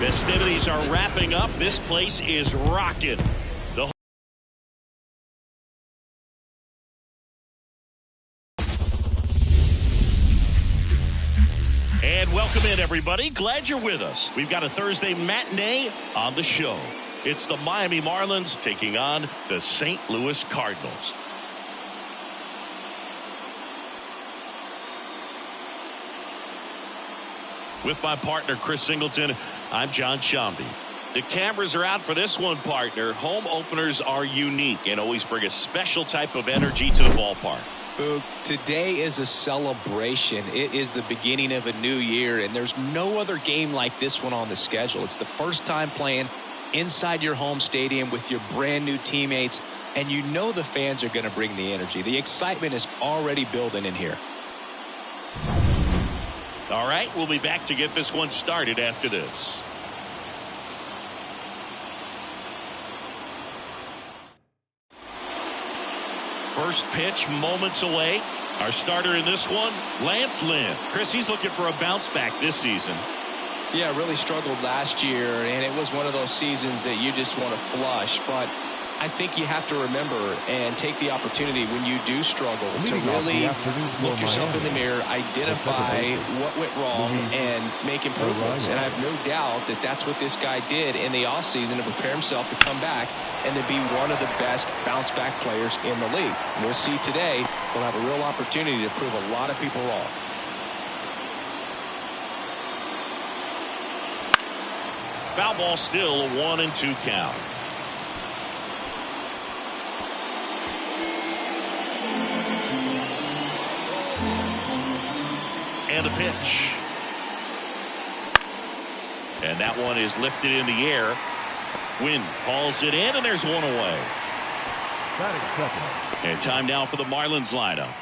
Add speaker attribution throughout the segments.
Speaker 1: Festivities are wrapping up. This place is rocking. And welcome in, everybody. Glad you're with us. We've got a Thursday matinee on the show. It's the Miami Marlins taking on the St. Louis Cardinals. With my partner, Chris Singleton, I'm John Shambi. The cameras are out for this one, partner. Home openers are unique and always bring a special type of energy to the ballpark.
Speaker 2: Today is a celebration. It is the beginning of a new year, and there's no other game like this one on the schedule. It's the first time playing inside your home stadium with your brand new teammates, and you know the fans are going to bring the energy. The excitement is already building in here.
Speaker 1: All right, we'll be back to get this one started after this. First pitch moments away. Our starter in this one, Lance Lynn. Chris, he's looking for a bounce back this season.
Speaker 2: Yeah, really struggled last year, and it was one of those seasons that you just want to flush. But I think you have to remember and take the opportunity when you do struggle to really look yourself in the mirror, identify what went wrong, and make improvements. And I have no doubt that that's what this guy did in the offseason to prepare himself to come back and to be one of the best bounce-back players in the league. And we'll see today, we'll have a real opportunity to prove a lot of people wrong.
Speaker 1: Foul ball, still a 1-2 count. And a pitch. And that one is lifted in the air. Wynn calls it in, and there's one away. And time now for the Marlins lineup.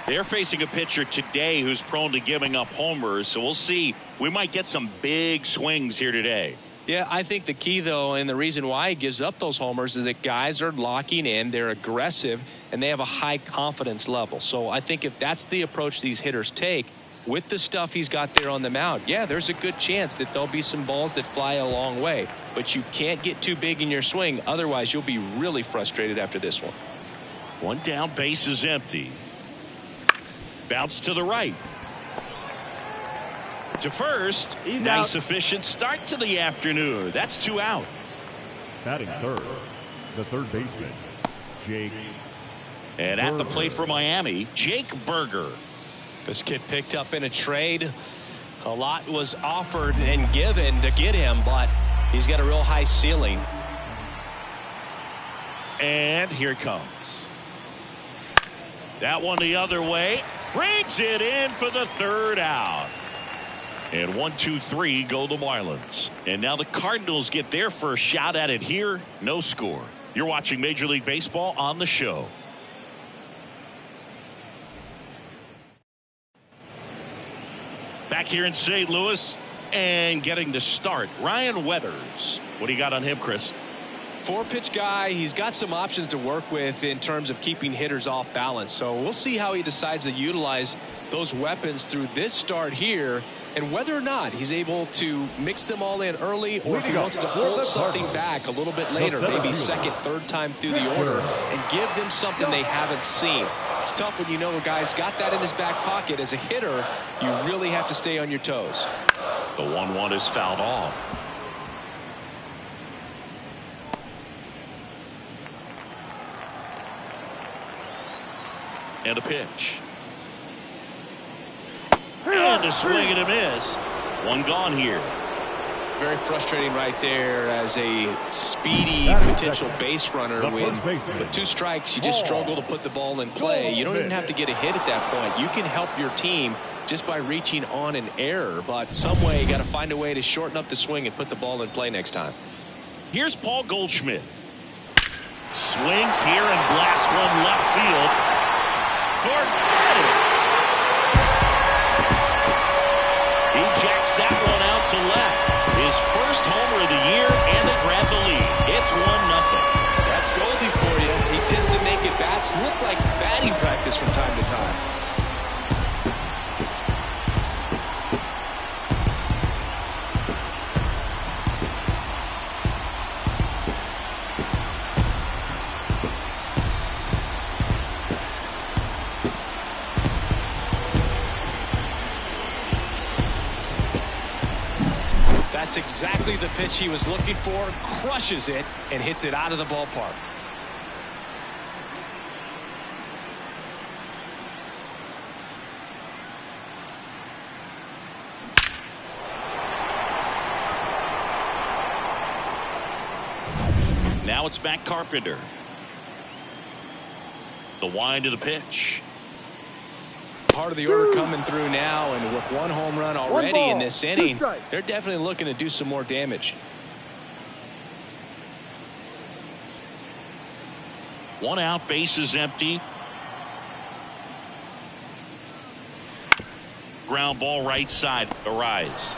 Speaker 1: They're facing a pitcher today who's prone to giving up homers, so we'll see. We might get some big swings here today.
Speaker 2: Yeah, I think the key, though, and the reason why he gives up those homers is that guys are locking in, they're aggressive, and they have a high confidence level. So I think if that's the approach these hitters take, with the stuff he's got there on the mound, yeah, there's a good chance that there'll be some balls that fly a long way. But you can't get too big in your swing, otherwise you'll be really frustrated after this one.
Speaker 1: One down, base is empty. Bounce to the right. To first.
Speaker 3: He's
Speaker 1: nice
Speaker 3: out.
Speaker 1: Efficient start to the afternoon. That's 2 out.
Speaker 3: Batting third, the third baseman, Jake.
Speaker 1: And at the plate for Miami, Jake Berger.
Speaker 2: This kid picked up in a trade. A lot was offered and given to get him, but he's got a real high ceiling.
Speaker 1: And here it comes. That one the other way. Brings it in for the 3rd out. And 1, 2, 3 go the Marlins. And now the Cardinals get their first shot at it here. No score. You're watching Major League Baseball on the show. Back here in St. Louis and getting to start, Ryan Weathers. What do you got on him, Chris?
Speaker 2: 4-pitch guy. He's got some options to work with in terms of keeping hitters off balance. So we'll see how he decides to utilize those weapons through this start here, and whether or not he's able to mix them all in early, or if he wants to hold something back a little bit later, maybe second, third time through the order, and give them something they haven't seen. It's tough when you know a guy's got that in his back pocket. As a hitter, you really have to stay on your toes.
Speaker 1: The 1-1 is fouled off. And a pitch. And a swing and a miss. One gone here.
Speaker 2: Very frustrating right there as a speedy potential base runner. When with 2 strikes, you just struggle to put the ball in play. You don't even have to get a hit at that point. You can help your team just by reaching on an error. But some way, you got to find a way to shorten up the swing and put the ball in play next time.
Speaker 1: Here's Paul Goldschmidt. Swings here and blasts one left field. Forget it. He jacks that one out to left. His first homer of the year, and they grab the lead. It's 1-0.
Speaker 2: That's Goldie for you. He tends to make it bats look like batting practice from time to time. That's exactly the pitch he was looking for. Crushes it and hits it out of the ballpark.
Speaker 1: Now it's Matt Carpenter. The wind of the pitch.
Speaker 2: Part of the order coming through now, and with one home run already in this inning, they're definitely looking to do some more damage.
Speaker 1: One out, base is empty. Ground ball right side, Arise.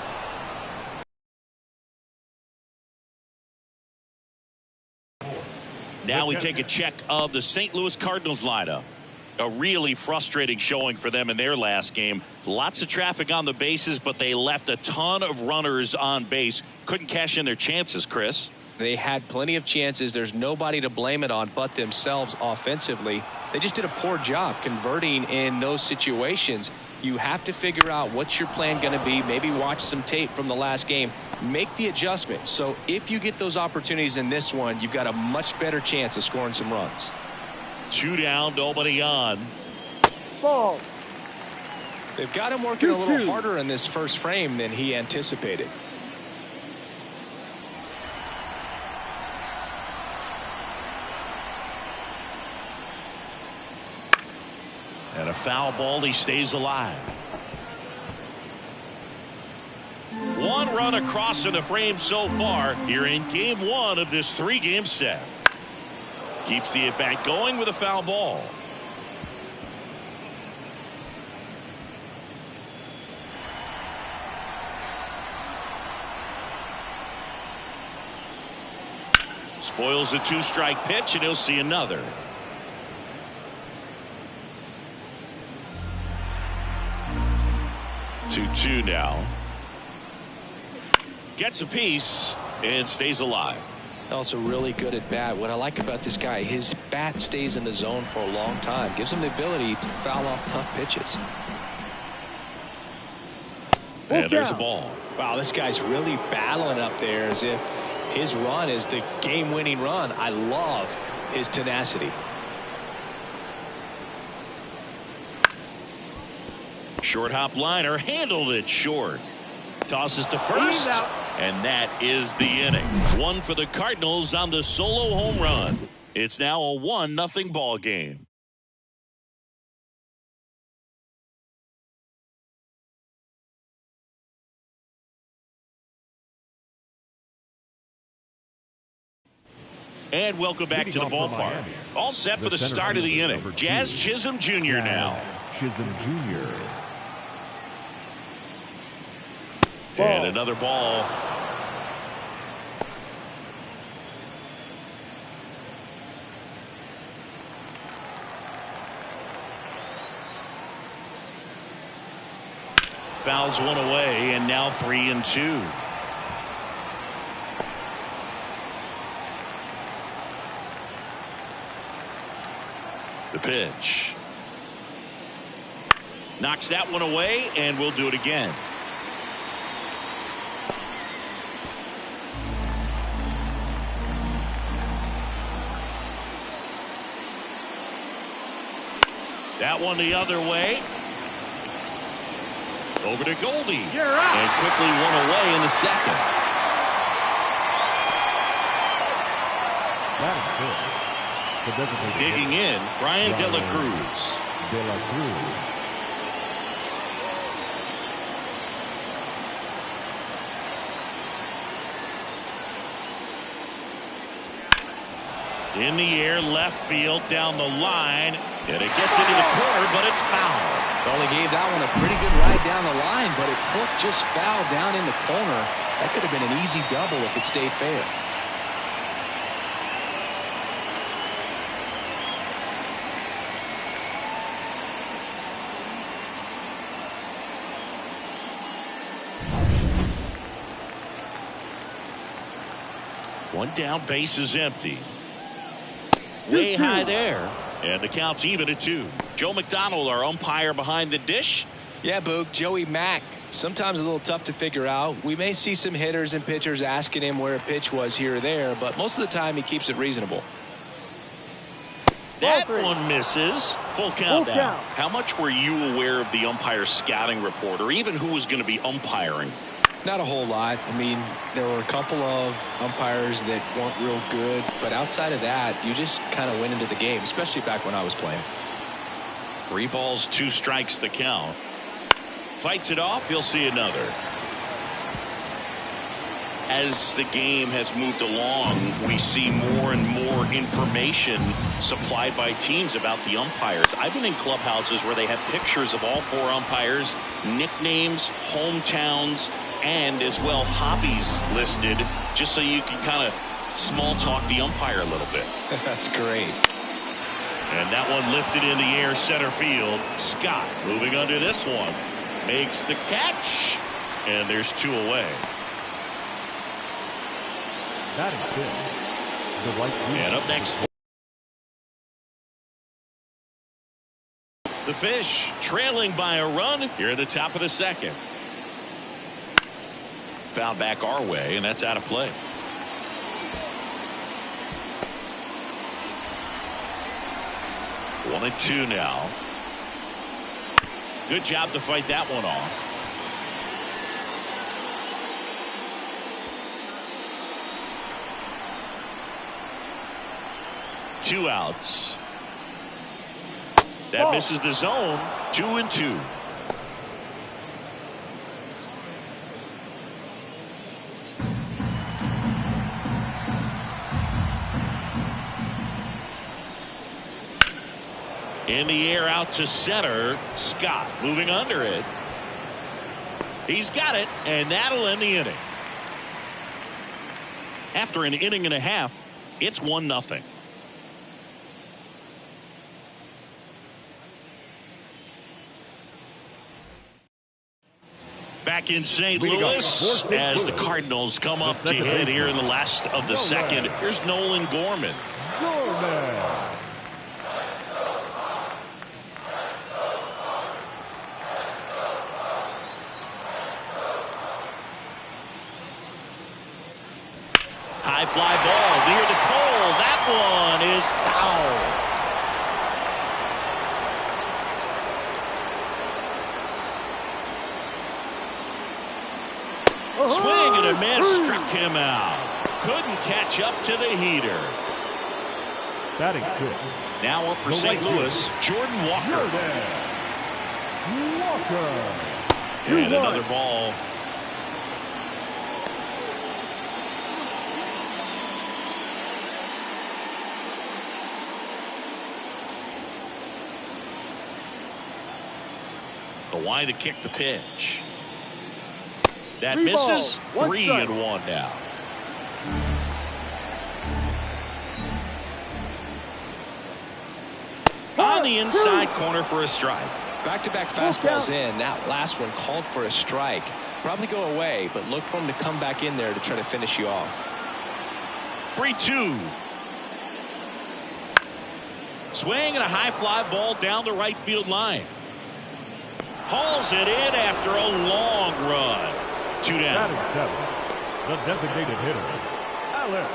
Speaker 1: Now we take a check of the St. Louis Cardinals lineup. A really frustrating showing for them in their last game. Lots of traffic on the bases, but they left a ton of runners on base. Couldn't cash in their chances, Chris.
Speaker 2: They had plenty of chances. There's nobody to blame it on but themselves offensively. They just did a poor job converting in those situations. You have to figure out what's your plan going to be. Maybe watch some tape from the last game. Make the adjustment. So if you get those opportunities in this one, you've got a much better chance of scoring some runs.
Speaker 1: 2 down, nobody on.
Speaker 4: Ball.
Speaker 2: They've got him working a little harder in this first frame than he anticipated.
Speaker 1: And a foul ball, he stays alive. 1 run across in the frame so far here in game 1 of this 3-game set. Keeps the at-bat going with a foul ball. Spoils the 2-strike pitch, and he'll see another. Two now. Gets a piece and stays alive.
Speaker 2: Also really good at bat. What I like about this guy, his bat stays in the zone for a long time. Gives him the ability to foul off tough pitches.
Speaker 1: And there's a ball.
Speaker 2: Wow, this guy's really battling up there as if his run is the game-winning run. I love his tenacity.
Speaker 1: Short hop liner, handled it short. Tosses to first, and that is the inning. 1 for the Cardinals on the solo home run. It's now a 1-0 ball game. And welcome back to the ballpark. All set for the start of the inning. Jazz Chisholm Jr. now.
Speaker 3: Chisholm Jr.
Speaker 1: And another ball. Fouls one away, and now 3-2. The pitch. Knocks that one away, and we'll do it again. That one the other way. Over to Goldie. And quickly one away in the second. Digging in, Brian De La Cruz. In the air, left field, down the line, and it gets into the corner, but it's foul.
Speaker 2: Well, they gave that one a pretty good ride down the line, but it hooked just foul down in the corner. That could have been an easy double if it stayed fair.
Speaker 1: One down, base is empty. Way high there. And the count's even at 2. Joe McDonald, our umpire behind the dish.
Speaker 2: Yeah, Boog. Joey Mack Sometimes a little tough to figure out. We may see some hitters and pitchers asking him where a pitch was here or there, but most of the time he keeps it reasonable.
Speaker 1: That one misses. Full count now. How much were you aware of the umpire's scouting report, or even who was going to be umpiring?
Speaker 2: Not a whole lot. I mean, there were a couple of umpires that weren't real good, but outside of that, you just kind of went into the game, especially back when I was playing.
Speaker 1: 3 balls, 2 strikes the count. Fights it off. He'll see another. As the game has moved along, we see more and more information supplied by teams about the umpires. I've been in clubhouses where they have pictures of all 4 umpires, nicknames, hometowns, and as well hobbies listed, just so you can kind of small talk the umpire a little bit.
Speaker 2: That's great.
Speaker 1: And that one lifted in the air, center field. Scott moving under this one. Makes the catch, and there's 2 away.
Speaker 3: That is good. The right field.
Speaker 1: And up next, the Fish trailing by a run here at the top of the 2nd. Foul back our way, and that's out of play. One and 2 now. Good job to fight that one off. Two outs. That misses the zone. 2 and 2. In the air out to center. Scott moving under it. He's got it, and that'll end the inning. After an inning and a half, it's 1-0. Back in St. Louis as the Cardinals come up to hit here in the last of the 2nd. Here's Nolan Gorman. High fly ball near the pole. That one is foul. Swing and a miss, struck him out. Couldn't catch up to the heater.
Speaker 3: Batting 6.
Speaker 1: Now up for St. Louis, Jordan Walker. And another ball. The wide to kick the pitch. That misses. 3 and 1 now. On the inside corner for a strike.
Speaker 2: Back-to-back fastballs in. That last one called for a strike. Probably go away, but look for him to come back in there to try to finish you off.
Speaker 1: 3-2. Swing and a high fly ball down the right field line. Hauls it in after a long run. 2 down.
Speaker 3: The designated hitter, Alec.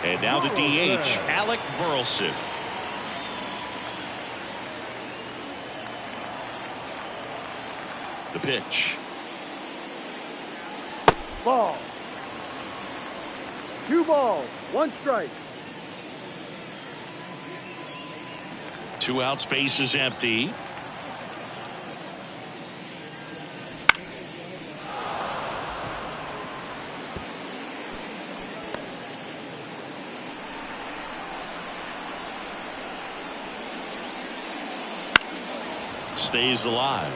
Speaker 1: And now the DH, Alec Burleson. The pitch.
Speaker 4: Ball. 2 balls, 1 strike.
Speaker 1: 2 outs, base is empty. Stays alive.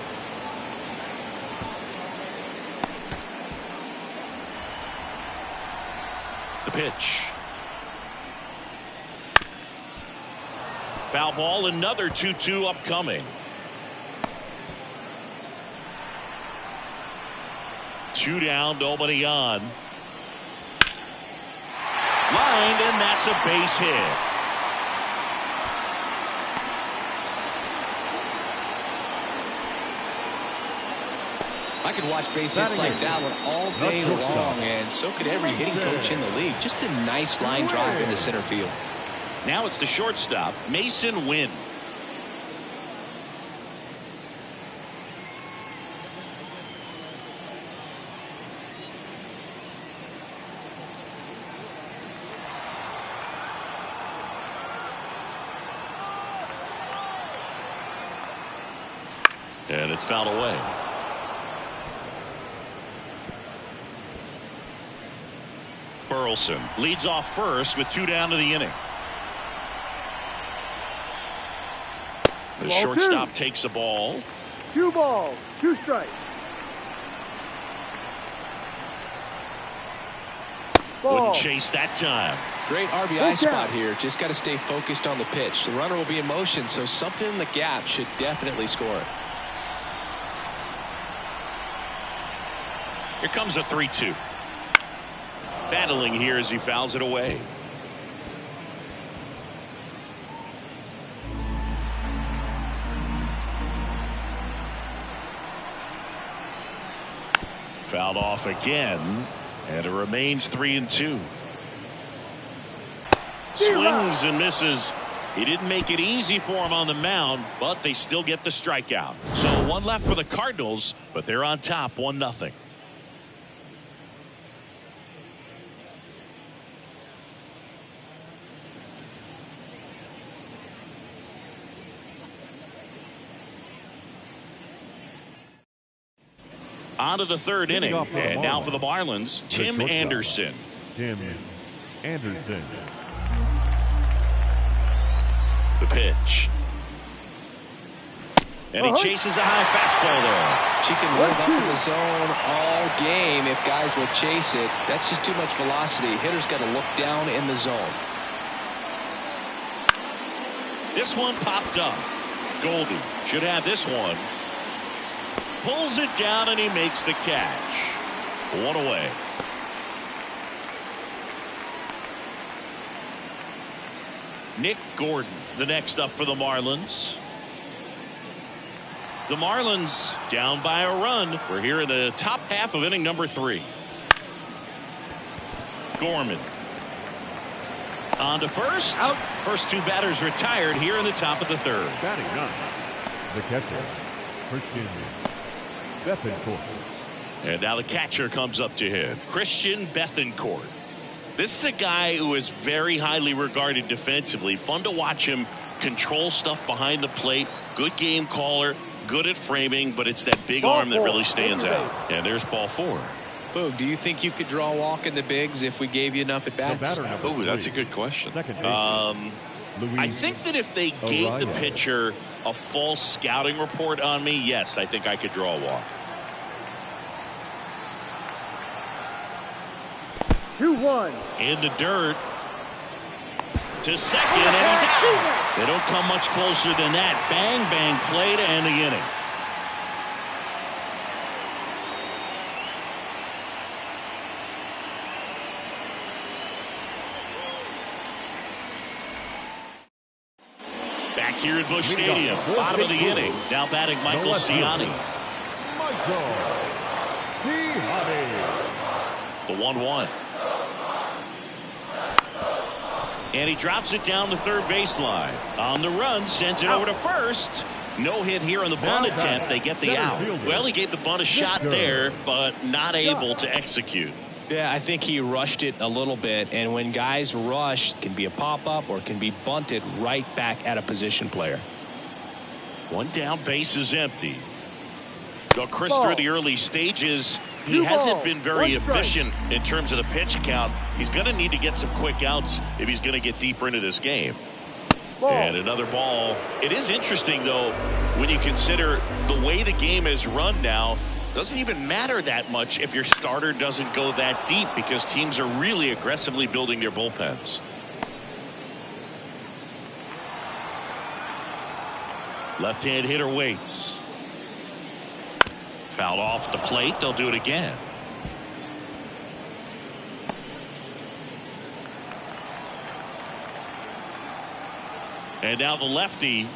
Speaker 1: The pitch. Foul ball, another 2-2 upcoming. 2 down, nobody on. Lined, and that's a base hit.
Speaker 2: I could watch base hits like that one all day long, and so could every hitting coach in the league. Just a nice line drive into center field.
Speaker 1: Now it's the shortstop, Mason Wynn. And it's fouled away. Burleson leads off first with 2 down to the inning. The shortstop takes the ball.
Speaker 4: 2 balls, 2 strikes.
Speaker 1: Wouldn't chase that time.
Speaker 2: Great RBI spot here. Just got to stay focused on the pitch. The runner will be in motion, so something in the gap should definitely score.
Speaker 1: Here comes a 3-2. Battling here as he fouls it away. Fouled off again, and it remains 3-2. Swings and misses. He didn't make it easy for him on the mound, but they still get the strikeout. So 1 left for the Cardinals, but they're on top 1-0. On to the 3rd inning, and now for the Marlins, Tim Anderson.
Speaker 3: Tim Anderson.
Speaker 1: The pitch. And he chases a high fastball there.
Speaker 2: She can move up in the zone all game if guys will chase it. That's just too much velocity. Hitter's got to look down in the zone.
Speaker 1: This one popped up. Goldie should have this one. Pulls it down and he makes the catch. 1 away. Nick Gordon, the next up for the Marlins. The Marlins down by a run. We're here in the top half of inning number 3. Gorman on to first.
Speaker 4: Out.
Speaker 1: First 2 batters retired here in the top of the 3rd.
Speaker 3: Batting 9. The catcher, Christian Bethencourt.
Speaker 1: And now the catcher comes up to him, Christian Bethencourt. This is a guy who is very highly regarded defensively. Fun to watch him control stuff behind the plate. Good game caller, good at framing, but it's that big arm that really stands out. And there's ball 4.
Speaker 2: Boog, do you think you could draw a walk in the bigs if we gave you enough at bats?
Speaker 1: Oh, that's a good question.
Speaker 3: Second
Speaker 1: I think that if they gave the pitcher a false scouting report on me, yes, I think I could draw a walk.
Speaker 4: 2-1.
Speaker 1: In the dirt to second, and he's out. They don't come much closer than that. Bang, bang play to end the inning. Back here at Busch Stadium, bottom of the inning. Now batting Michael Ciani.
Speaker 3: Michael Ciani.
Speaker 1: The 1-1. And he drops it down the 3rd baseline. On the run, sends it over to first. No hit here on the bunt attempt. They get the out. Well, he gave the bunt a shot there, but not able to execute.
Speaker 2: Yeah, I think he rushed it a little bit, and when guys rush, it can be a pop-up or it can be bunted right back at a position player.
Speaker 1: 1 down, base is empty. Go Chris through the early stages. He hasn't been very efficient in terms of the pitch count. He's going to need to get some quick outs if he's going to get deeper into this game. And another ball. It is interesting, though, when you consider the way the game is run now. Doesn't even matter that much if your starter doesn't go that deep, because teams are really aggressively building their bullpens. Left-hand hitter waits. Fouled off the plate. They'll do it again. And now the lefty.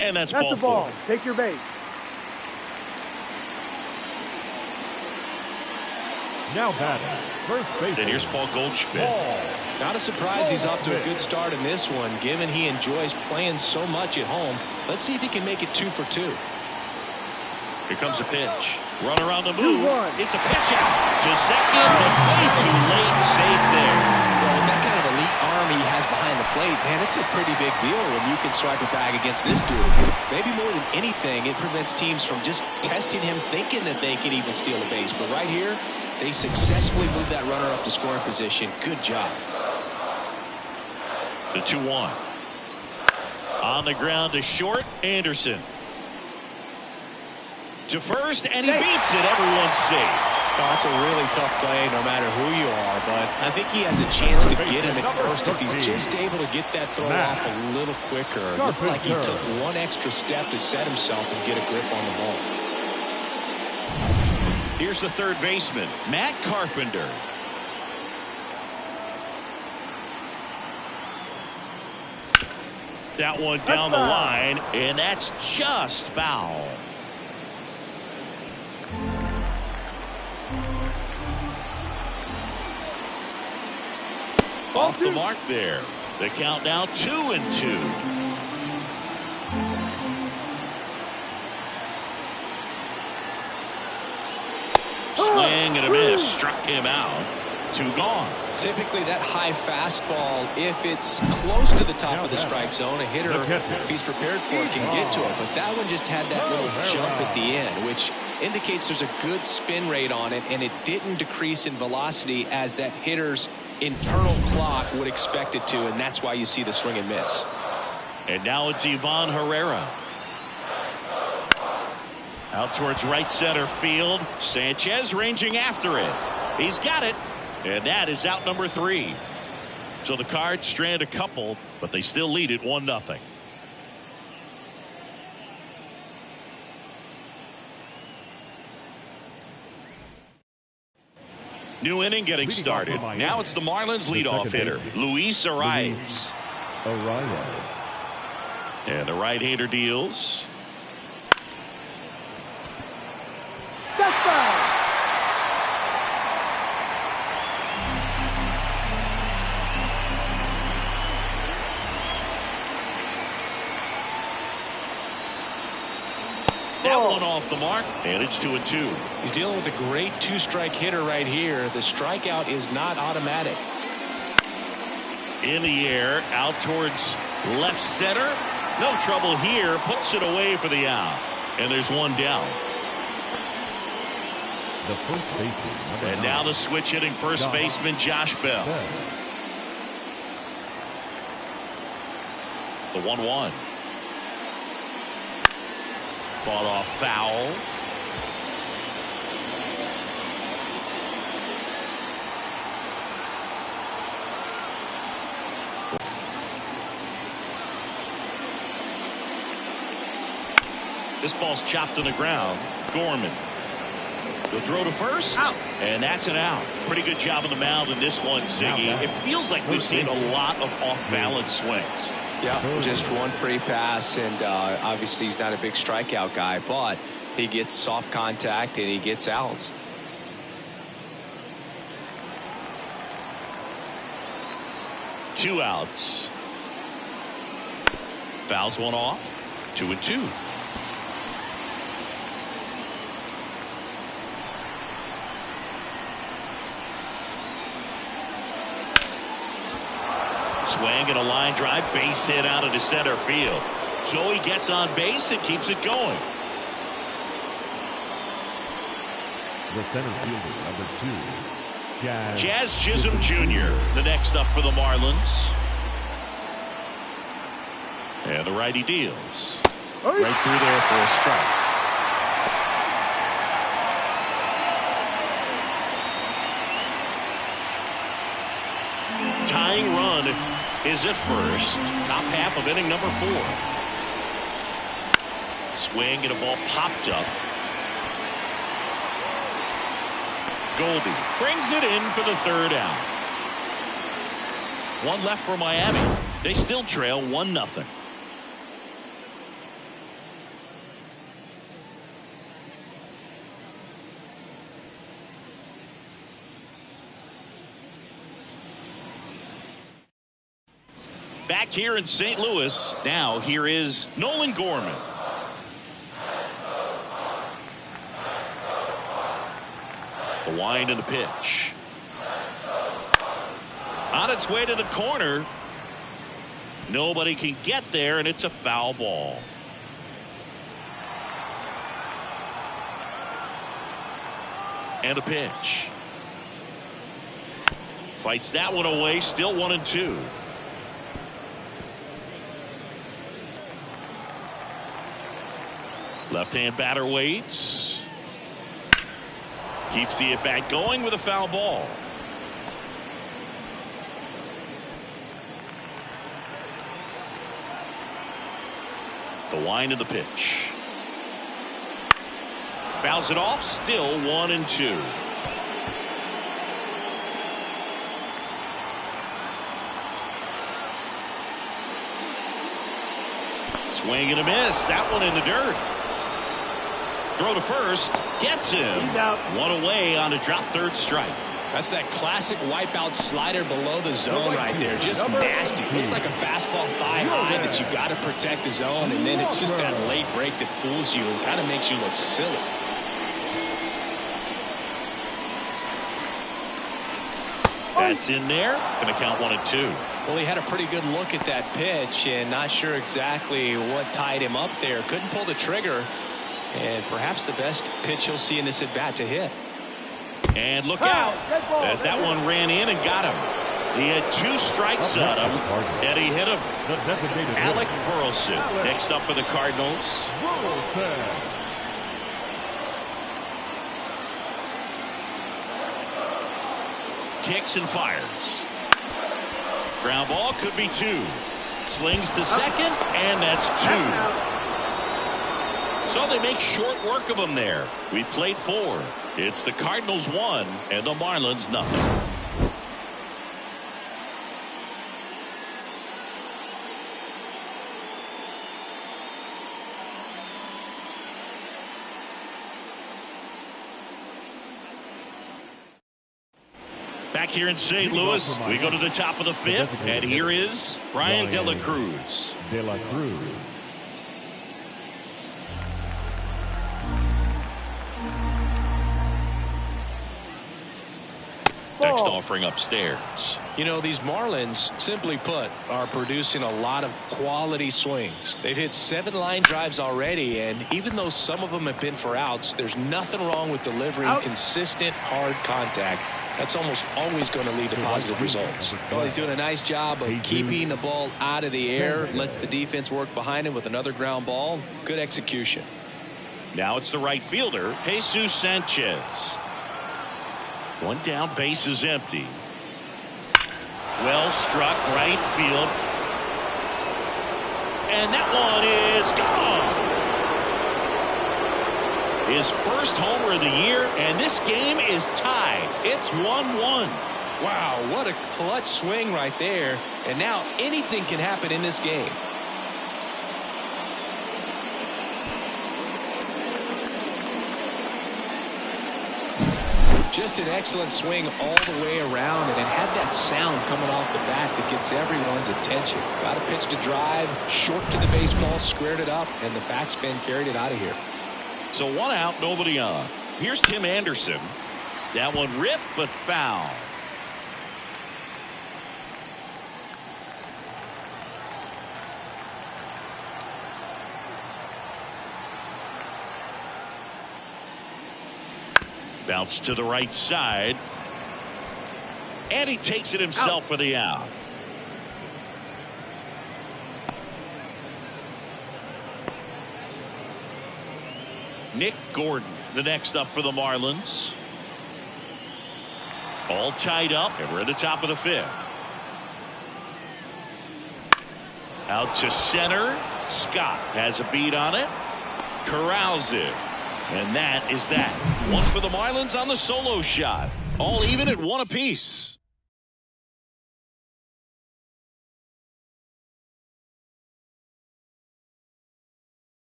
Speaker 1: And that's ball 4.
Speaker 4: Take your base.
Speaker 3: Now batting, first base.
Speaker 1: And here's Paul Goldschmidt.
Speaker 2: Not a surprise he's off to a good start in this one, given he enjoys playing so much at home. Let's see if he can make it 2 for 2.
Speaker 1: Here comes a pitch. Run around the move.
Speaker 4: 2-1.
Speaker 1: It's a pitch out to second, but way too late. Safe there.
Speaker 2: Well, with that kind of elite arm he has behind the plate, man, it's a pretty big deal when you can swipe a bag against this dude. Maybe more than anything, it prevents teams from just testing him, thinking that they can even steal a base. But right here, they successfully moved that runner up to scoring position. Good job.
Speaker 1: The 2-1. On the ground to short, Anderson. To first, and he beats it. Everyone's safe.
Speaker 2: Oh, that's a really tough play no matter who you are, but I think he has a chance to get him at first if he's just able to get that throw off a little quicker. It looked like he took one extra step to set himself and get a grip on the ball.
Speaker 1: Here's the third baseman, Matt Carpenter. That one down the line, and that's just foul. Off the mark there. The count now 2-2. Swing and a miss. Struck him out. 2 gone.
Speaker 2: Typically that high fastball, if it's close to the top of the strike zone, a hitter, if he's prepared for it, can get to it. But that one just had that little jump at the end, which indicates there's a good spin rate on it, and it didn't decrease in velocity as that hitter's internal clock would expect it to, and that's why you see the swing and miss.
Speaker 1: And now it's Ivan Herrera. Out towards right center field. Sanchez ranging after it. He's got it. And that is out number 3. So the Cards strand a couple, but they still lead it 1-0. New inning getting started. Now it's the Marlins leadoff hitter, Luis Arias. And the right-hander deals.
Speaker 4: That's foul.
Speaker 1: That one off the mark, and it's 2-2.
Speaker 2: He's dealing with a great 2-strike hitter right here. The strikeout is not automatic.
Speaker 1: In the air, out towards left center. No trouble here. Puts it away for the out. And there's one down.
Speaker 3: The first baseman.
Speaker 1: And now the switch hitting first baseman, Josh Bell. The 1-1. Fought off foul. This ball's chopped on the ground. Gorman. The throw to first. Out. And that's an out. Pretty good job on the mound in this one, Ziggy. It feels like we've seen a lot of off-balance swings.
Speaker 2: Yeah, just one free pass, and obviously he's not a big strikeout guy, but he gets soft contact and he gets outs.
Speaker 1: Two outs. Fouls one off. 2-2. Swing and a line drive, base hit out into center field. Joey gets on base and keeps it going.
Speaker 3: The center fielder, number 2,
Speaker 1: Jazz Chisholm Jr., the next up for the Marlins. And the righty deals. Right through there for a strike. Tying run is at first. Top half of inning number 4. Swing and a ball popped up. Goldie brings it in for the third out. One left for Miami. They still trail 1-0. Back here in St. Louis, now here is Nolan Gorman. The wind and the pitch. On its way to the corner. Nobody can get there, and it's a foul ball. And a pitch. Fights that one away, still 1-2. Left-hand batter waits. Keeps the at-bat going with a foul ball. The wind of the pitch. Fouls it off, still 1-2. Swing and a miss. That one in the dirt. Throw to first. Gets him. One away on a drop third strike.
Speaker 2: That's that classic wipeout slider below the zone right there. Just nasty. Looks like a fastball thigh high that you got to protect the zone, and then it's just that late break that fools you and kind of makes you look silly.
Speaker 1: That's in there. Going to count 1-2.
Speaker 2: Well, he had a pretty good look at that pitch and not sure exactly what tied him up there. Couldn't pull the trigger, and perhaps the best pitch he'll see in this at bat to hit.
Speaker 1: And look out as that one ran in and got him. He had 2 strikes on him, and he hit him. Alec Burleson next up for the Cardinals. Kicks and fires. Ground ball, could be 2. Slings to second, and that's 2. So they make short work of him there. We played 4. It's the Cardinals 1 and the Marlins nothing. Back here in St. Louis, we go to the top of the 5th, and here is Brian De La Cruz. Next offering upstairs.
Speaker 2: You know, these Marlins, simply put, are producing a lot of quality swings. They've hit 7 line drives already, and even though some of them have been for outs, there's nothing wrong with delivering consistent, hard contact. That's almost always going to lead to positive results. Well, he's doing a nice job of keeping the ball out of the air, lets the defense work behind him with another ground ball. Good execution.
Speaker 1: Now it's the right fielder, Jesus Sanchez. One down, base is empty. Well struck, right field. And that one is gone. His first homer of the year, and this game is tied. It's 1-1.
Speaker 2: Wow, what a clutch swing right there. And now anything can happen in this game. Just an excellent swing all the way around, and it had that sound coming off the bat that gets everyone's attention. Got a pitch to drive, short to the baseball, squared it up, and the backspin carried it out of here.
Speaker 1: So 1 out, nobody on. Here's Tim Anderson. That one ripped, but foul. Bounce to the right side. And he takes it himself for the out. Nick Gordon, the next up for the Marlins. All tied up, and we're at the top of the 5th. Out to center. Scott has a beat on it. Corrals it. And that is that. One for the Marlins on the solo shot. All even at 1 apiece.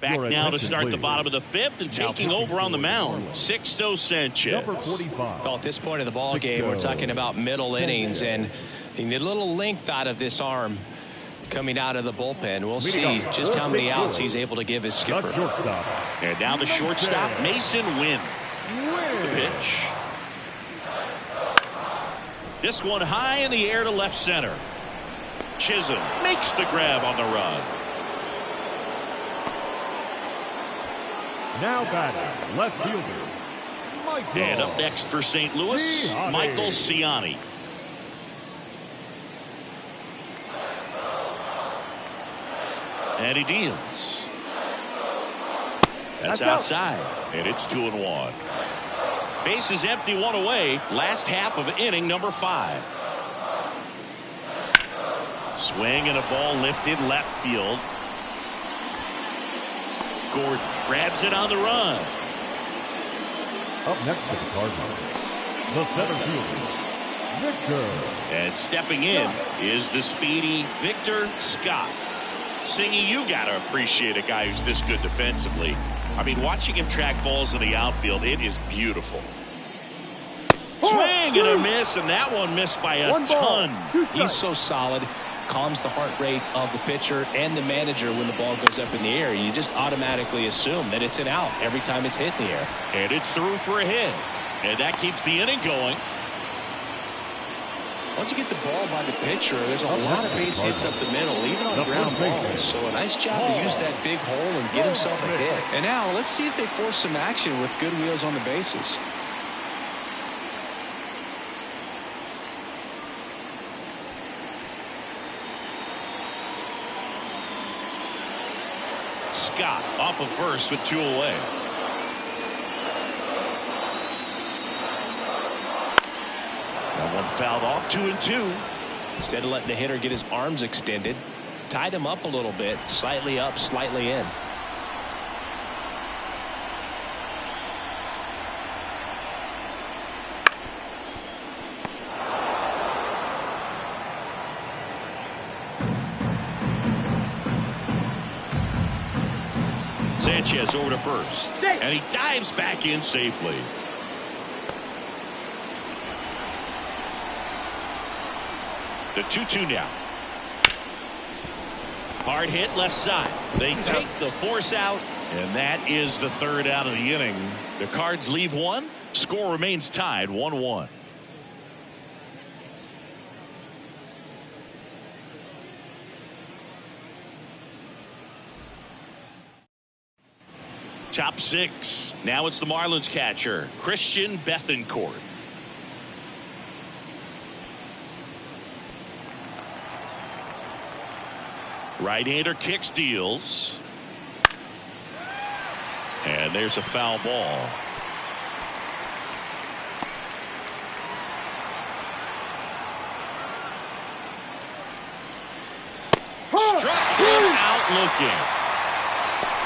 Speaker 1: Back now to start the bottom of the fifth and taking over on the mound, Sixto Sanchez.
Speaker 3: Number 45.
Speaker 2: Well, at this point of the ball game, we're talking about middle innings, and you need a little length out of this arm coming out of the bullpen. We'll see just how many outs he's able to give his skipper.
Speaker 1: And now the shortstop, Mason Wynn. The pitch. This one high in the air to left center. Chisholm makes the grab on the run.
Speaker 3: Now batting, left fielder, Michael.
Speaker 1: And up next for St. Louis, Michael Ciani. And he deals. That's outside. And it's 2-1. Base is empty, one away. Last half of inning number 5. Swing and a ball lifted left field. Gordon grabs it on the run.
Speaker 3: Up next for the Cardinals, the center fielder, Victor.
Speaker 1: And stepping in is the speedy Victor Scott. Singy, you got to appreciate a guy who's this good defensively. I mean, watching him track balls in the outfield, it is beautiful. Swing and a miss, and that one missed by a ton.
Speaker 2: He's so solid. Calms the heart rate of the pitcher and the manager when the ball goes up in the air. You just automatically assume that it's an out every time it's hit in the air.
Speaker 1: And it's through for a hit. And that keeps the inning going.
Speaker 2: Once you get the ball by the pitcher, there's a lot of base hits up the middle, even on ground balls. So a nice job to use that big hole and get himself a hit. And now let's see if they force some action with good wheels on the bases.
Speaker 1: Scott off of first with 2 away. That one fouled off, 2-2.
Speaker 2: Instead of letting the hitter get his arms extended, tied him up a little bit, slightly up, slightly in.
Speaker 1: Sanchez over to first, and he dives back in safely. The 2-2 now. Hard hit left side. They take the force out, and that is the 3rd out of the inning. The Cards leave one. Score remains tied 1-1. Top 6. Now it's the Marlins catcher, Christian Bethancourt. Right-hander kicks, deals. And there's a foul ball. Struck him out looking.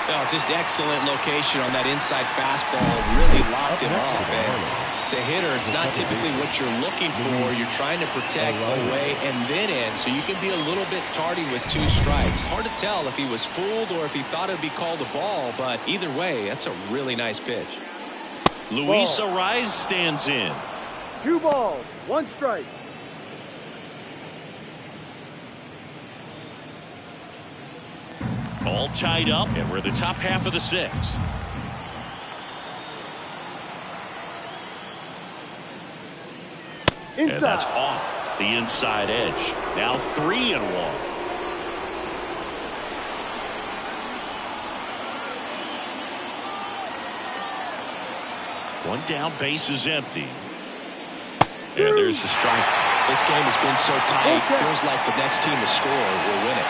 Speaker 2: Well, just excellent location on that inside fastball. Really locked him up. And as a hitter, it's not typically what you're looking for. You're trying to protect away and then in, so you can be a little bit tardy with 2 strikes. Hard to tell if he was fooled or if he thought it would be called a ball, but either way, that's a really nice pitch.
Speaker 1: Luis Ariz stands in.
Speaker 4: 2 balls, 1 strike.
Speaker 1: All tied up, and we're in the top half of the 6th. And that's off the inside edge. Now 3-1. One down, base is empty. And there's the strike.
Speaker 2: This game has been so tight. Feels like the next team to score will win it.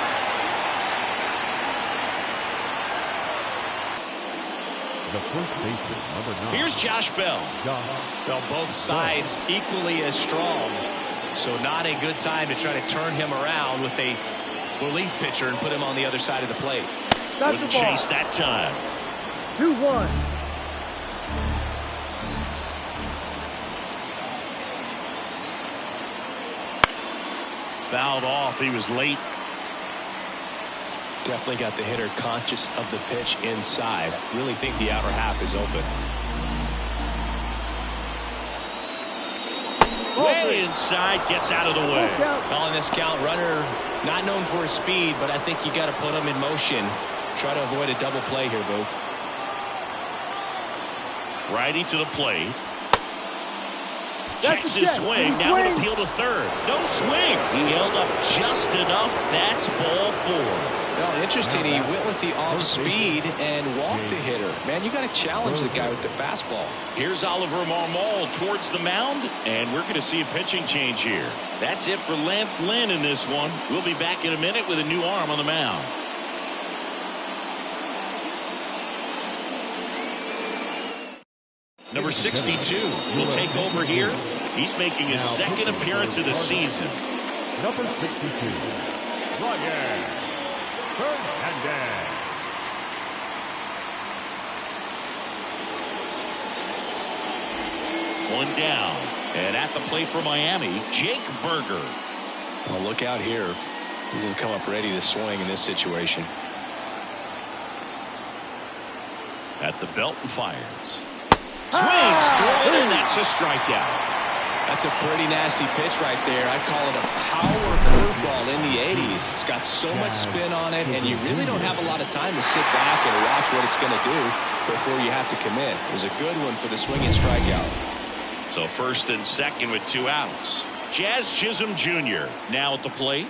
Speaker 3: The first baseman, number 9.
Speaker 1: Here's Josh Bell.
Speaker 2: Well, both sides equally as strong. So not a good time to try to turn him around with a relief pitcher and put him on the other side of the plate.
Speaker 1: Wouldn't chase that time.
Speaker 4: 2-1.
Speaker 1: Fouled off. He was late.
Speaker 2: Definitely got the hitter conscious of the pitch inside. Really think the outer half is open.
Speaker 1: Way inside, gets out of the way.
Speaker 2: Calling this count. Runner not known for his speed, but I think you got to put him in motion. Try to avoid a double play here, Boo.
Speaker 1: Righty to the plate. Checks his swing. Now an appeal to third. No swing. He held up just enough. That's ball 4.
Speaker 2: Well, interesting. He went with the off speed and walked the hitter. Man, you got to challenge the guy with the fastball.
Speaker 1: Here's Oliver Marmol towards the mound, and we're going to see a pitching change here. That's it for Lance Lynn in this one. We'll be back in a minute with a new arm on the mound. Number 62 will take over here. He's making his second appearance of the season.
Speaker 3: Number 62, Ryan Fernandez.
Speaker 1: One down. And at the plate for Miami, Jake Berger.
Speaker 2: Well, look out here. He's going to come up ready to swing in this situation.
Speaker 1: At the belt and fires. Swings through it, and that's a strikeout.
Speaker 2: That's a pretty nasty pitch right there. I'd call it a power curveball in the 80s. It's got so much spin on it, and you really don't have a lot of time to sit back and watch what it's going to do before you have to commit. It was a good one for the swinging strikeout.
Speaker 1: So first and second with 2 outs. Jazz Chisholm Jr. now at the plate.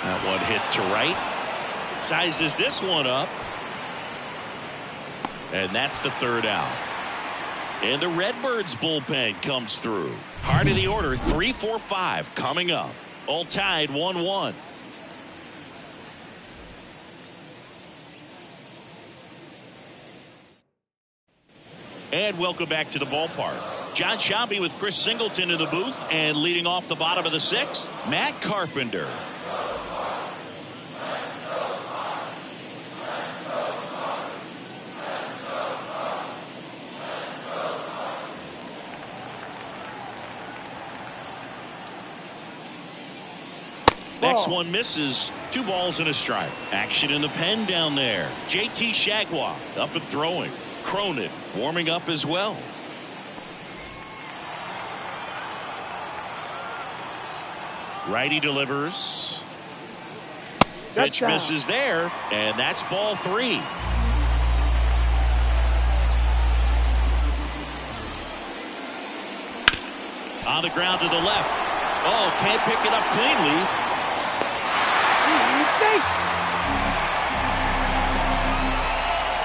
Speaker 1: That one hit to right. Sizes this one up. And that's the 3rd out. And the Redbirds bullpen comes through. Heart of the order, 3, 4, 5 coming up. All tied 1-1. And welcome back to the ballpark. John Shambi with Chris Singleton in the booth, and leading off the bottom of the 6th, Matt Carpenter. Next one misses. 2 balls and a strike. Action in the pen down there. JT Shagwa up and throwing. Cronin warming up as well. Righty delivers. Pitch misses there, and that's ball 3. On the ground to the left. Oh, can't pick it up cleanly.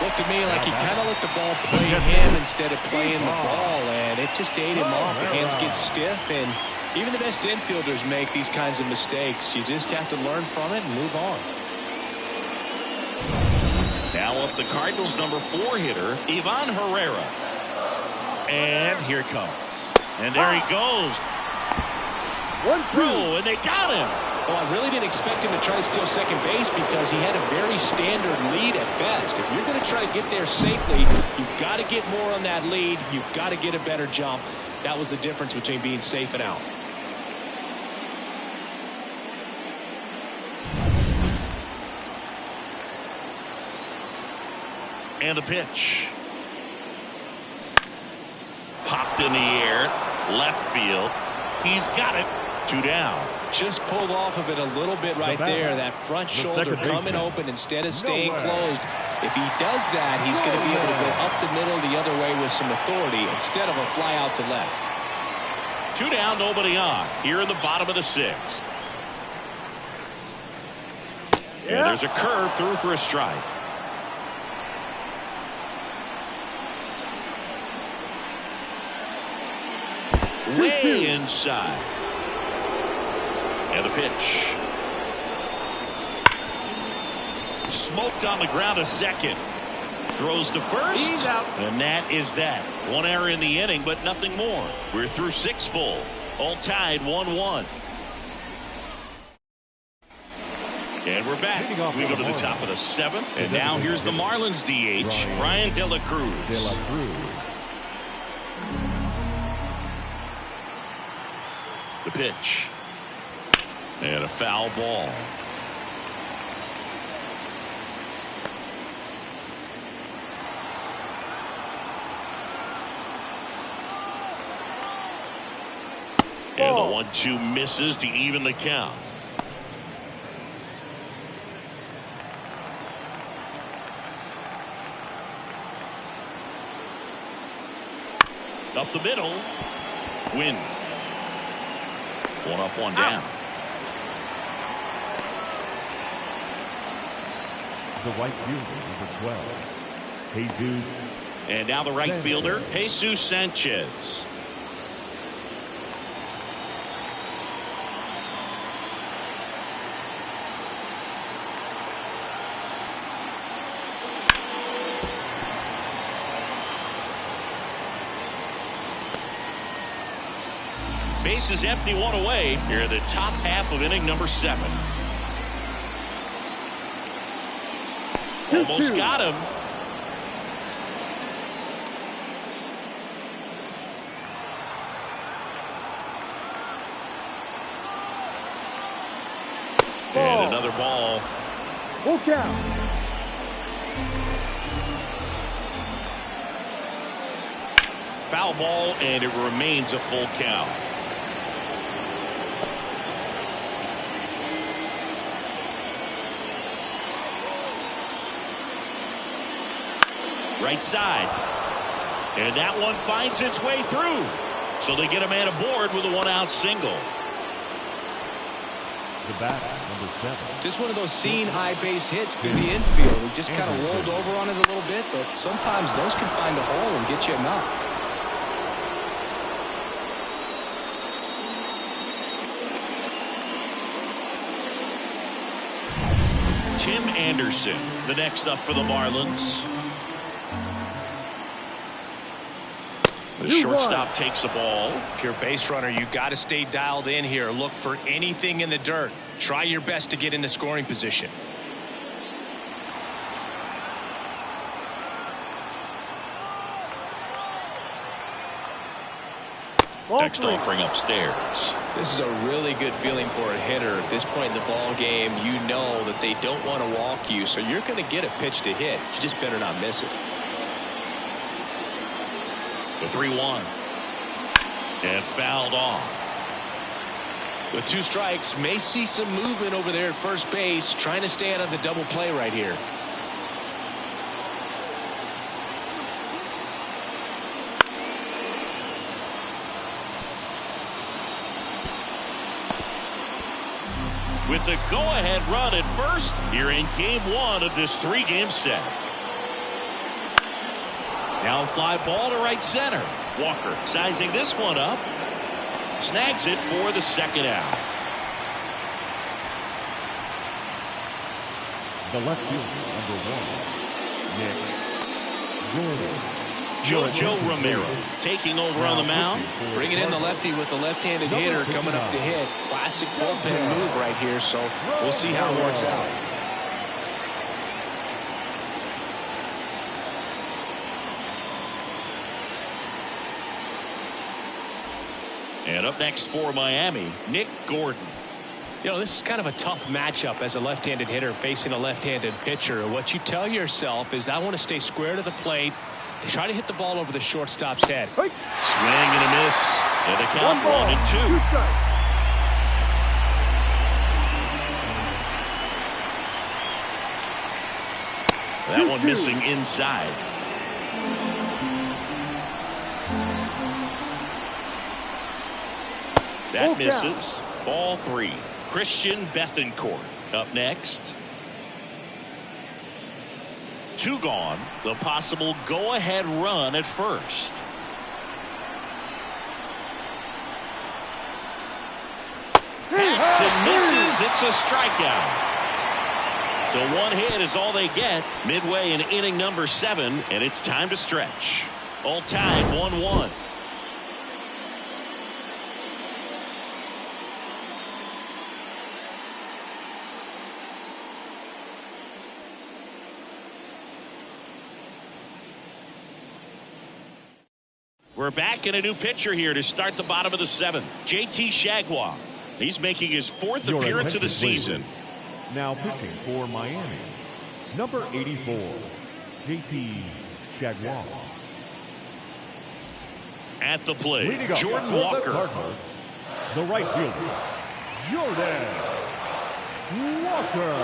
Speaker 2: Looked to me like he kind of let the ball play him instead of playing the ball, and it just ate him off. The hands get stiff, and even the best infielders make these kinds of mistakes. You just have to learn from it and move on.
Speaker 1: Now up the Cardinals' number 4 hitter, Ivan Herrera. And here it comes. And there he goes. 1-2, and they got him.
Speaker 2: Well, I really didn't expect him to try to steal second base because he had a very standard lead at best. If you're going to try to get there safely, you've got to get more on that lead. You've got to get a better jump. That was the difference between being safe and out.
Speaker 1: And the pitch. Popped in the air. Left field. He's got it. 2 down.
Speaker 2: Just pulled off of it a little bit right there. That front shoulder coming open instead of staying closed. If he does that, he's going to be able to go up the middle the other way with some authority instead of a fly out to left.
Speaker 1: 2 down, nobody on. Here in the bottom of the 6th. And there's a curve through for a strike. Way inside. And the pitch. Smoked on the ground a second. Throws to first.
Speaker 4: He's out.
Speaker 1: And that is that. 1 error in the inning, but nothing more. We're through 6 full. All tied 1-1. And we're back. We go to the top of the 7th. And now here's the Marlins DH, Ryan De La Cruz. The pitch. And a foul ball. And the 1-2 misses to even the count. Up the middle. Win. One up, one down.
Speaker 3: The right fielder, number 12, Jesus.
Speaker 1: And now the right fielder, Jesus Sanchez. Base is empty, one away. Here in the top half of inning number 7. Almost got him. And another ball.
Speaker 4: Full count.
Speaker 1: Foul ball, and it remains a full count. Right side. And that one finds its way through. So they get a man aboard with a 1-out single.
Speaker 3: The bat, number 7.
Speaker 2: Just one of those seeing high base hits through the infield. He just kind of rolled over on it a little bit, but sometimes those can find a hole and get you a knock.
Speaker 1: Tim Anderson, the next up for the Marlins. The shortstop takes the ball.
Speaker 2: If you're a base runner, you got to stay dialed in here. Look for anything in the dirt. Try your best to get into scoring position.
Speaker 1: Next offering upstairs.
Speaker 2: This is a really good feeling for a hitter. At this point in the ball game, you know that they don't want to walk you, so you're going to get a pitch to hit. You just better not miss it.
Speaker 1: The 3-1. And fouled off.
Speaker 2: With 2 strikes, may see some movement over there at first base, trying to stay out of the double play right here.
Speaker 1: With the go-ahead run at first, here in game 1 of this 3-game set. Now a fly ball to right center. Walker sizing this one up. Snags it for the 2nd out.
Speaker 3: The left fielder, number 1, Nick Gordon.
Speaker 1: Jojo Romero taking over on the mound.
Speaker 2: Bringing in the lefty with the left-handed hitter coming up to hit. Classic bullpen move right here, so we'll see how it works out.
Speaker 1: And up next for Miami, Nick Gordon.
Speaker 2: You know, this is kind of a tough matchup as a left-handed hitter facing a left-handed pitcher. What you tell yourself is, I want to stay square to the plate, try to hit the ball over the shortstop's head.
Speaker 1: Swing and a miss. And the count 1-2. That one missing inside. That misses. Ball 3. Christian Bethancourt up next. 2 gone. The possible go-ahead run at first. Hacks and misses. It's a strikeout. So 1 hit is all they get midway in inning number 7, and it's time to stretch. All tied 1-1. We're back in a new pitcher here to start the bottom of the 7th. JT Chargois. He's making his 4th appearance of the season.
Speaker 3: Now pitching for Miami, number 84, JT Chargois.
Speaker 1: At the plate, Jordan Walker.
Speaker 3: The right fielder, Jordan Walker.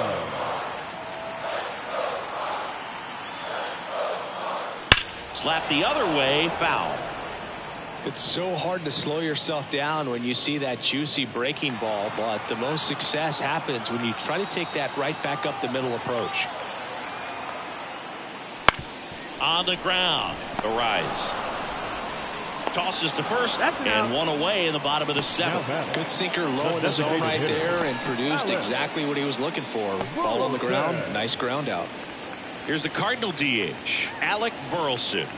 Speaker 1: Slap the other way, foul.
Speaker 2: It's so hard to slow yourself down when you see that juicy breaking ball, but the most success happens when you try to take that right back up the middle approach.
Speaker 1: On the ground, the rise. Tosses to first and one away in the bottom of the seventh.
Speaker 2: Good sinker low in the zone right there and produced exactly what he was looking for. Ball on the ground, nice ground out.
Speaker 1: Here's the Cardinal DH, Alec Burleson.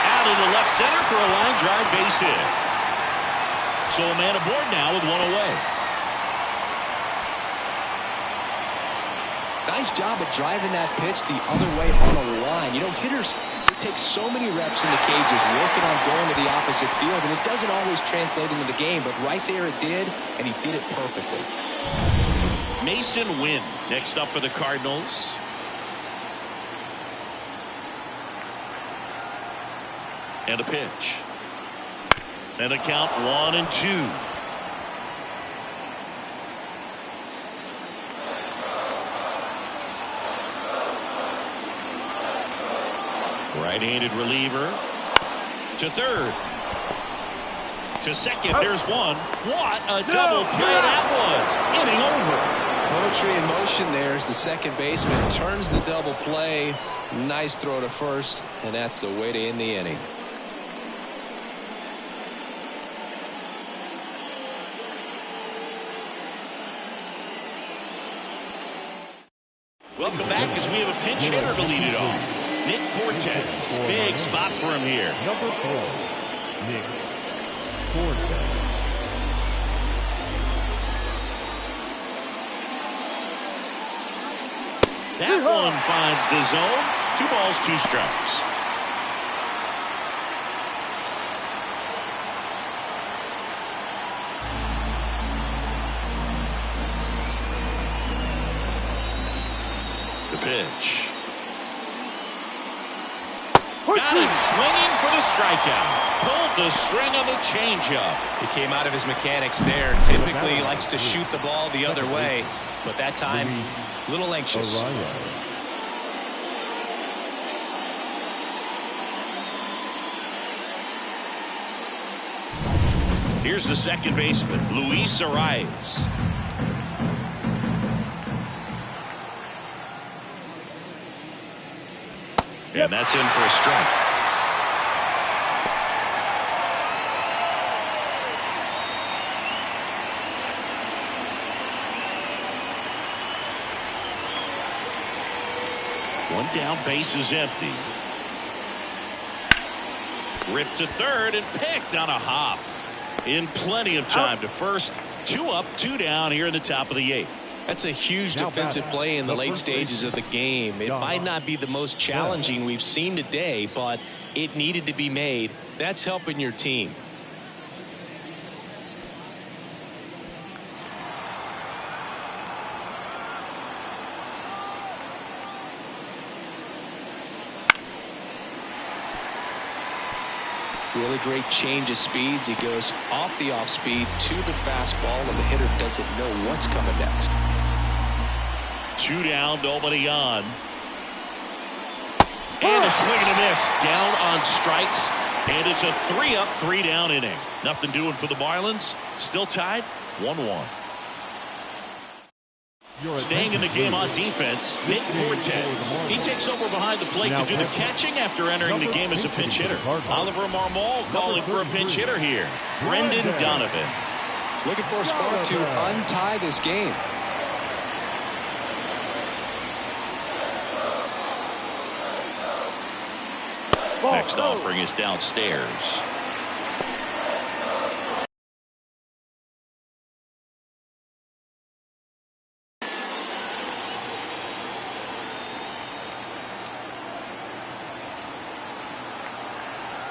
Speaker 1: Out into left center for a line drive base hit. So a man aboard now with one away.
Speaker 2: Nice job of driving that pitch the other way on a line. You know, hitters, they take so many reps in the cages working on going to the opposite field, and it doesn't always translate into the game, but right there it did, and he did it perfectly.
Speaker 1: Mason Wynn next up for the Cardinals. And a pitch. And a count 1-2. Right-handed reliever to third. To second, there's one. What a double play that was. Inning over.
Speaker 2: Poetry in motion there as the second baseman turns the double play. Nice throw to first, and that's the way to end the inning.
Speaker 1: Welcome back as we have a pinch hitter to lead it off. Nick Fortes. Big spot for him here.
Speaker 3: Number 4, Nick Fortes.
Speaker 1: That one finds the zone. 2 balls, 2 strikes. The pitch. Got him swinging for the strikeout. Pulled the string on the changeup.
Speaker 2: He came out of his mechanics there. Typically he likes to shoot the ball the other way, but that time a little anxious.
Speaker 1: Here's the second baseman, Luis Arias. And that's in for a strike. One down, base is empty. Ripped to third and picked on a hop. In plenty of time to first. 2 up, 2 down here in the top of the 8th.
Speaker 2: That's a huge defensive play in the late stages of the game. It might not be the most challenging we've seen today, but it needed to be made. That's helping your team. Really great change of speeds. He goes off the off speed to the fastball, and the hitter doesn't know what's coming next.
Speaker 1: 2 down, nobody on. And a swing and a miss. Down on strikes. And it's a 3 up, 3 down inning. Nothing doing for the Marlins. Still tied 1-1. Staying in the game on defense, Nick Fortes. He takes over behind the plate to do the catching after entering the game as a pinch hitter. Oliver Marmol calling for a pinch hitter here. Brendan Donovan.
Speaker 2: Looking for a spark to untie this game.
Speaker 1: Next offering is downstairs.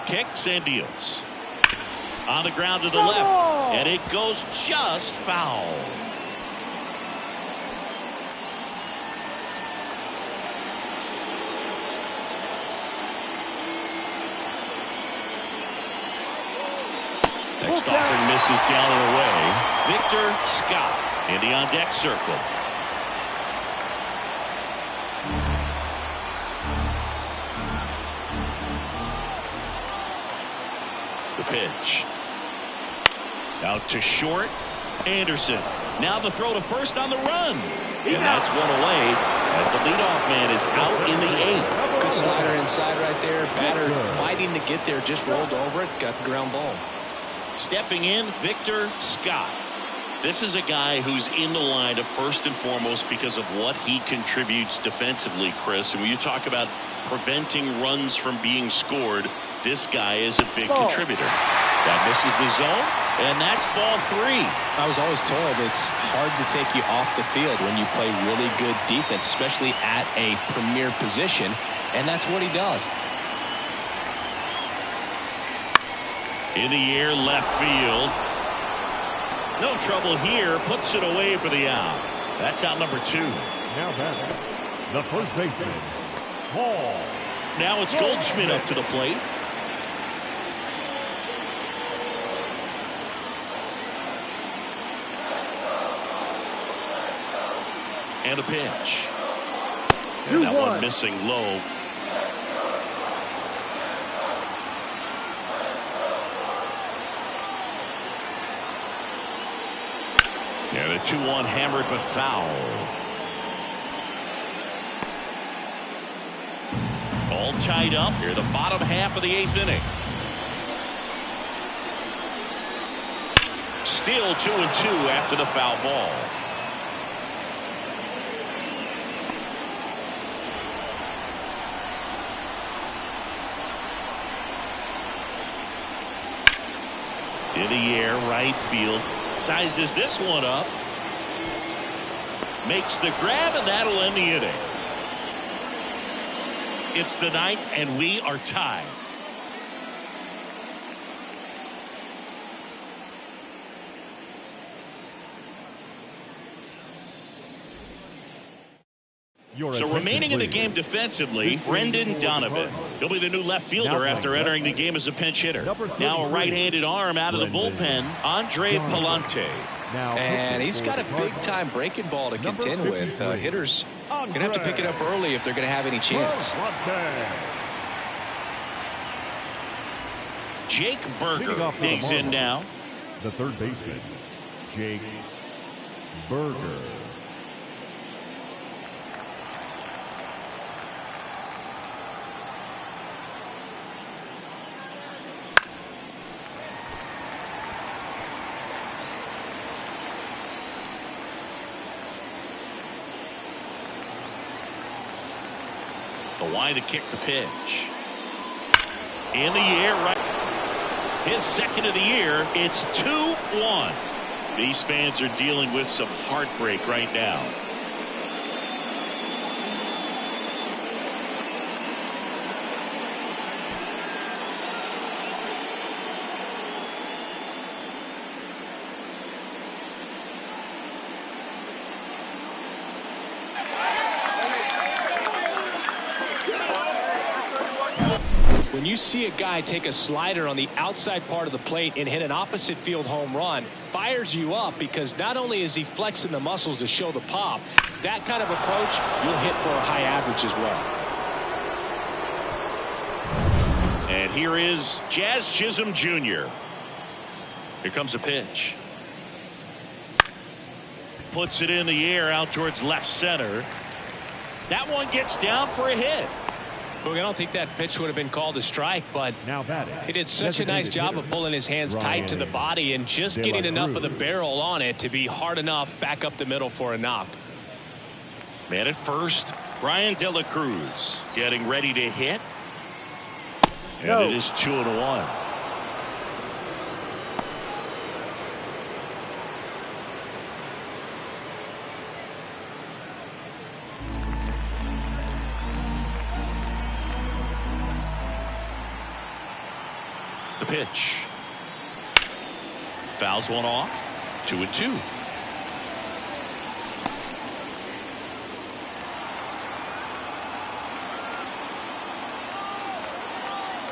Speaker 1: Kicks and deals. On the ground to the left. And it goes just foul. Next offering misses down and away. Victor Scott in the on-deck circle. The pitch. Out to short. Anderson. Now the throw to first on the run. And that's one away as the leadoff man is out in the 8th.
Speaker 2: Good slider inside right there. Batter fighting to get there, just rolled over it, got the ground ball.
Speaker 1: Stepping in, Victor Scott. This is a guy who's in the lineup first and foremost because of what he contributes defensively, Chris. And when you talk about preventing runs from being scored, this guy is a big contributor. That misses the zone, and that's ball 3.
Speaker 2: I was always told it's hard to take you off the field when you play really good defense, especially at a premier position, and that's what he does.
Speaker 1: In the air, left field. No trouble here. Puts it away for the out. That's out number 2.
Speaker 3: Now that the first baseman, Paul.
Speaker 1: Now it's Goldschmidt up to the plate. And a pitch. And that one missing low. And a 2-1 hammered but foul. All tied up here, the bottom half of the 8th inning. Still 2-2 after the foul ball. In the air, right field. Sizes this one up. Makes the grab, and that'll end the inning. It's the 9th, and we are tied. So remaining in the game defensively, Brendan Donovan. He'll be the new left fielder after entering the game as a pinch hitter. Now a right-handed arm out of the bullpen, Andre Palante.
Speaker 2: And he's got a big-time breaking ball to contend with. Hitters going to have to pick it up early if they're going to have any chance.
Speaker 1: Jake Berger digs in now.
Speaker 3: The third baseman, Jake Berger.
Speaker 1: The line to kick the pitch. In the air, right. His second of the year. It's 2-1. These fans are dealing with some heartbreak right now.
Speaker 2: When you see a guy take a slider on the outside part of the plate and hit an opposite field home run, fires you up because not only is he flexing the muscles to show the pop, that kind of approach, you'll hit for a high average as well.
Speaker 1: And here is Jazz Chisholm Jr. Here comes a pitch. Puts it in the air out towards left center. That one gets down for a hit.
Speaker 2: Look, I don't think that pitch would have been called a strike, but he did such a nice job of pulling his hands tight to the body and just getting enough of the barrel on it to be hard enough back up the middle for a knock.
Speaker 1: Man at first, Brian De La Cruz getting ready to hit. And it is 2-1. The pitch. Fouls one off. 2-2.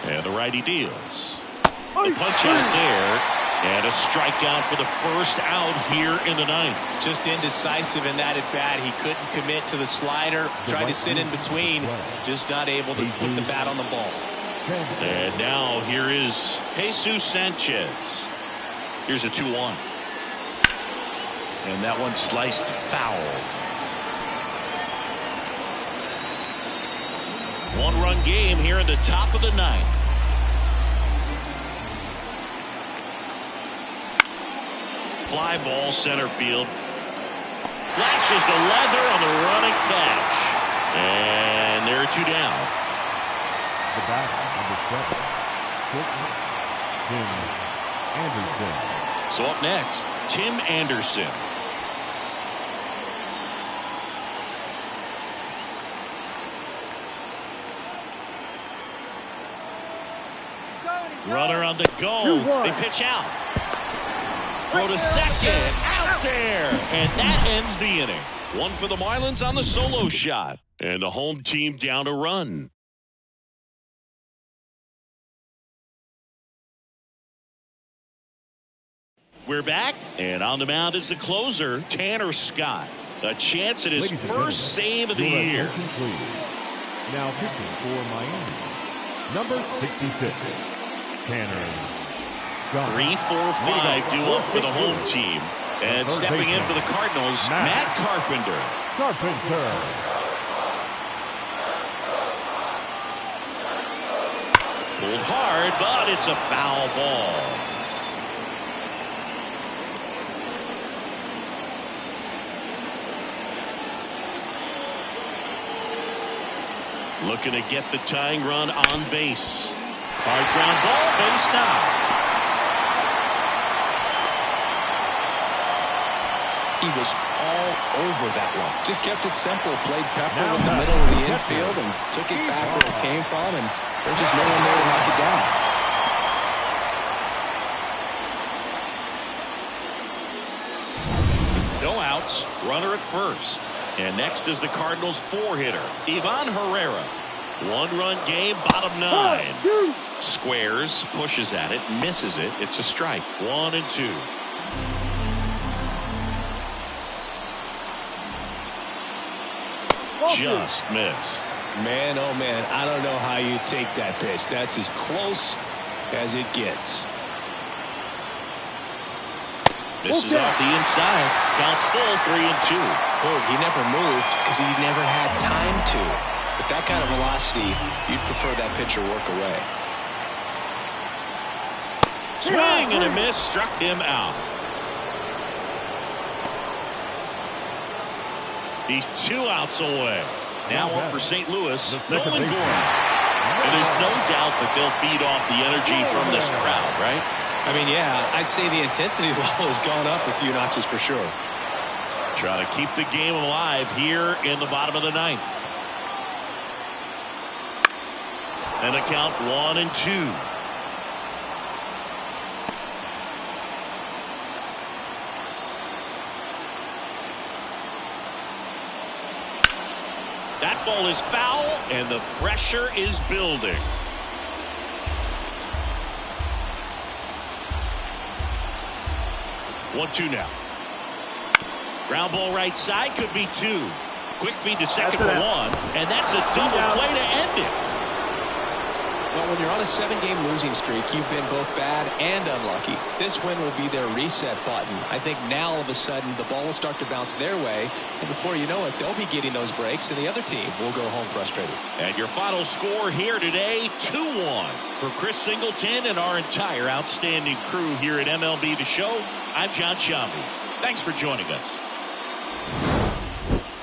Speaker 1: And the righty deals. The punch out there. And a strikeout for the first out here in the ninth.
Speaker 2: Just indecisive in that at bat. He couldn't commit to the slider. Tried to sit in between. Just not able to put the bat on the ball.
Speaker 1: And now here is Jesus Sanchez. Here's a 2-1. And that one sliced foul. One-run game here in the top of the ninth. Fly ball center field. Flashes the leather on the running catch. And there are two down.
Speaker 3: The batter, number 7, Tim Anderson.
Speaker 1: So up next, Tim Anderson. Runner on the go. They pitch out. Throw to second. Out there. And that ends the inning. One for the Marlins on the solo shot. And the home team down a run. We're back. And on the mound is the closer, Tanner Scott. A chance at his first save of the year.
Speaker 3: Now pitching for Miami, number 66. Tanner Scott.
Speaker 1: 3-4-5 due up for the home team. And stepping in for the Cardinals, Matt Carpenter. Pulled hard, but it's a foul ball. Looking to get the tying run on base. Hard ground ball, base now.
Speaker 2: He was all over that one. Just kept it simple. Played pepper in the middle of the infield and took it back where it came from. And there's just no one there to knock it down.
Speaker 1: No outs. Runner at first. And next is the Cardinals' 4-hitter, Ivan Herrera. One-run game, bottom 9. Squares, pushes at it, misses it. It's a strike. 1-2. Just missed.
Speaker 2: Man, oh man, I don't know how you take that pitch. That's as close as it gets.
Speaker 1: Misses off the inside. Counts full, 3-2.
Speaker 2: Oh, he never moved because he never had time to. With that kind of velocity, you'd prefer that pitcher work away.
Speaker 1: Swing and a miss, struck him out. He's 2 outs away. Now up for St. Louis, Nolan Gorman. And there's no doubt that they'll feed off the energy from this crowd, right?
Speaker 2: I mean, yeah, I'd say the intensity level has gone up a few notches for sure.
Speaker 1: Trying to keep the game alive here in the bottom of the ninth. And a count 1-2. That ball is foul, and the pressure is building. 1-2 now. Ground ball right side, could be 2. Quick feed to second for 1, and that's a double play to end it.
Speaker 2: Well, when you're on a 7-game losing streak, you've been both bad and unlucky. This win will be their reset button. I think now all of a sudden the ball will start to bounce their way, and before you know it, they'll be getting those breaks, and the other team will go home frustrated.
Speaker 1: And your final score here today, 2-1. For Chris Singleton and our entire outstanding crew here at MLB The Show, I'm John Shambi. Thanks for joining us.